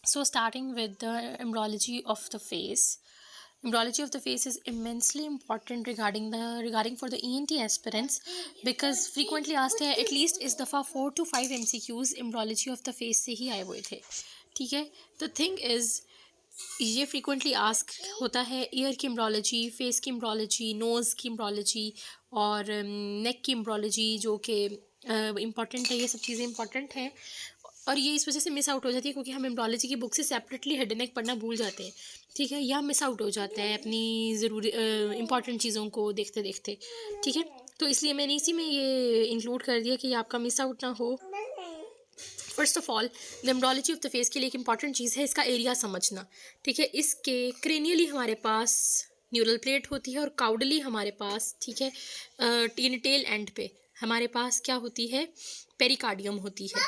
So starting with the embryology of the face. Embryology of the face is immensely important regarding for the ENT aspirants because frequently asked है at least इस दफ़ा 4 to 5 MCQs embryology of the face से ही आए हुए थे. ठीक है. The thing is ये फ्रीक्वेंटली आस्क होता है ईयर की एम्ब्रोलॉजी, फेस की एम्ब्रोलॉजी, नोज़ की एम्ब्रोलॉजी और नेक की एम्ब्रोलॉजी जो कि इम्पॉर्टेंट है. ये सब चीज़ें इंपॉर्टेंट हैं और ये इस वजह से मिस आउट हो जाती है क्योंकि हम एम्ब्रोलॉजी की बुक से सेपरेटली हेड नेक पढ़ना भूल जाते हैं. ठीक है, या मिस आउट हो जाता है अपनी ज़रूरी इंपॉर्टेंट चीज़ों को देखते देखते. ठीक है, तो इसलिए मैंने इसी में ये इंक्लूड कर दिया कि आपका मिस आउट ना हो. First of all the embryology of the face के लिए एक इंपॉर्टेंट चीज़ है इसका एरिया समझना. ठीक है, इसके क्रेनियली हमारे पास न्यूरल प्लेट होती है और काउडली हमारे पास, ठीक है, टेल एंड पे हमारे पास क्या होती है, पेरिकार्डियम होती है.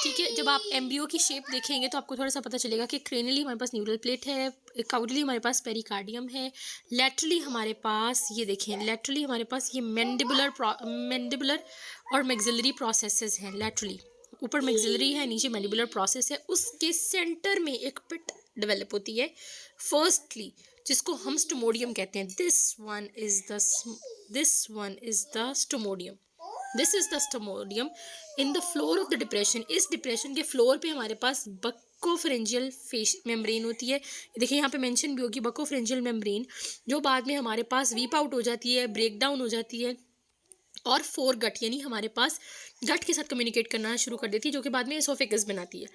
ठीक है, जब आप एम्ब्रियो की शेप देखेंगे तो आपको थोड़ा सा पता चलेगा कि क्रेनियली हमारे पास न्यूरल प्लेट है, काउडली हमारे पास पेरिकार्डियम है, लैटरली हमारे पास ये देखें, लैटरली हमारे पास ये मैंडिबुलर और मैक्सिलरी प्रोसेसेस हैं. लैटरली ऊपर मैक्सिलरी है, नीचे मैंडिबुलर प्रोसेस है, उसके सेंटर में एक पिट डेवलप होती है फर्स्टली जिसको हम स्टोमोडियम कहते हैं. This one is the stomodeum. This is the stomodeum in the floor of the depression. इस डिप्रेशन के फ्लोर पे हमारे पास बकोफरेंजियल फेस मेम्ब्रेन होती है. देखिए यहाँ पे मेंशन भी होगी बकोफरेंजियल मेम्ब्रेन, जो बाद में हमारे पास वीप आउट हो जाती है, ब्रेक डाउन हो जाती है और फोर गट यानी हमारे पास गट के साथ कम्युनिकेट करना शुरू कर देती है जो कि बाद में एसोफेगस बनाती है.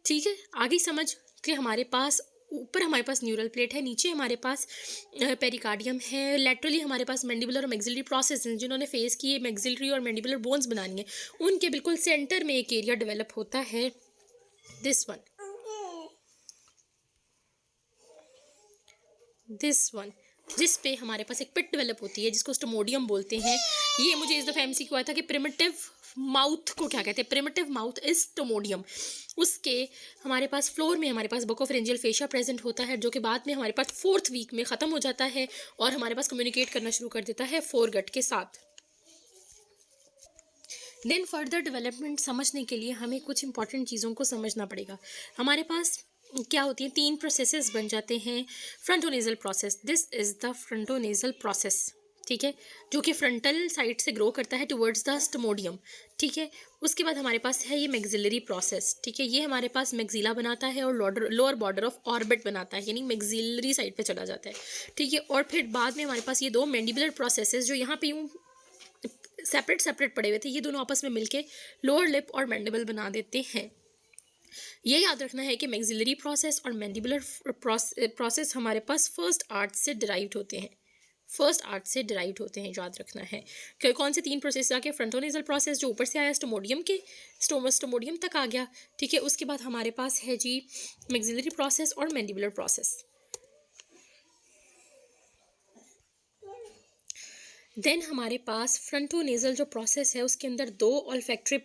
ठीक है, आगे समझ कि हमारे पास ऊपर हमारे पास न्यूरल प्लेट है, नीचे हमारे पास पेरिकार्डियम है, लेटरली हमारे पास मैंडिबुलर और मैक्सिलरी प्रोसेस हैं. जिन्होंने फेस की मैक्सिलरी और मैंडिबुलर बोन्स बनानी है उनके बिल्कुल सेंटर में एक एरिया डेवलप होता है, दिस वन जिस पे हमारे पास एक पिट डेवलप होती है जिसको स्टोमोडियम बोलते हैं. ये मुझे इस दफ़ा एमसीक्यू आया था कि प्रिमिटिव माउथ को क्या कहते हैं. Primitive mouth is stomodeum. उसके हमारे पास फ्लोर में हमारे पास बकोफरेंजियल फेशिया प्रेजेंट होता है जो कि बाद में हमारे पास 4th वीक में ख़त्म हो जाता है और हमारे पास कम्युनिकेट करना शुरू कर देता है फोर गट के साथ. देन फर्दर डेवलपमेंट समझने के लिए हमें कुछ इंपॉर्टेंट चीज़ों को समझना पड़ेगा. हमारे पास क्या होती है, 3 प्रोसेसेस बन जाते हैं. Frontonasal process, this is the frontonasal process. ठीक है, जो कि फ्रंटल साइड से ग्रो करता है टुवर्ड्स द स्टोमोडियम. ठीक है, उसके बाद हमारे पास है ये मैक्सिलरी प्रोसेस. ठीक है, ये हमारे पास मैक्सिला बनाता है और लोअर बॉर्डर ऑफ ऑर्बिट बनाता है यानी मैक्सिलरी साइड पे चला जाता है. ठीक है, और फिर बाद में हमारे पास ये 2 मैंडिबुलर प्रोसेसेस जो यहाँ पे यूँ सेपरेट पड़े हुए थे, ये दोनों आपस में मिलके लोअर लिप और मैंडिबल बना देते हैं. ये याद रखना है कि मैक्सिलरी प्रोसेस और मैंडिबुलर प्रोसेस हमारे पास फर्स्ट आर्ट से डिराइव्ड होते हैं. याद रखना है कि कौन से 3 प्रोसेस आके, फ्रंटोनेजल प्रोसेस जो ऊपर से आया स्टोमोडियम तक आ गया. ठीक है, उसके बाद हमारे पास है जी मैक्सिलरी प्रोसेस और मैंडिबुलर प्रोसेस. देन हमारे पास फ्रंटोनेजल जो प्रोसेस है उसके अंदर 2 ऑल्फैक्टरी